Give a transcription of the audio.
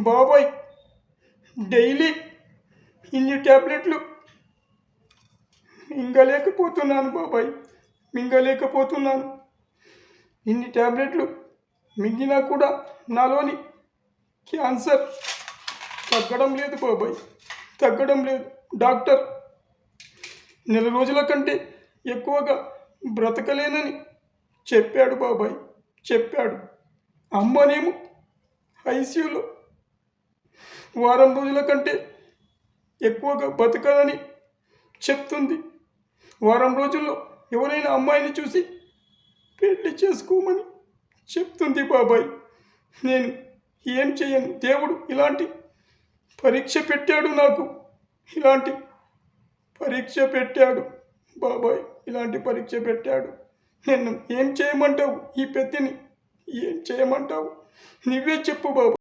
బాబాయ్ డైలీ ఇన్ని ట్యాబ్లెట్లు మింగలేకపోతున్నాను బాబాయ్, మింగలేకపోతున్నాను. ఇన్ని ట్యాబ్లెట్లు మింగినా కూడా నాలోని క్యాన్సర్ తగ్గడం లేదు బాబాయ్, తగ్గడం లేదు. డాక్టర్ నెల రోజుల కంటే ఎక్కువగా బ్రతకలేనని చెప్పాడు బాబాయ్, చెప్పాడు. అమ్మనేమో ఐసీయూలో వారం రోజుల కంటే ఎక్కువగా బతకదని చెప్తుంది. వారం రోజుల్లో ఎవరైనా అమ్మాయిని చూసి పెళ్లి చేసుకోమని చెప్తుంది బాబాయ్. నేను ఏం చేయను. దేవుడు ఇలాంటి పరీక్ష పెట్టాడు నాకు, ఇలాంటి పరీక్ష పెట్టాడు బాబాయ్, ఇలాంటి పరీక్ష పెట్టాడు. నేను ఏం చేయమంటావు? ఈ పెద్దని ఏం చేయమంటావు? నువ్వే చెప్పు బాబాయ్.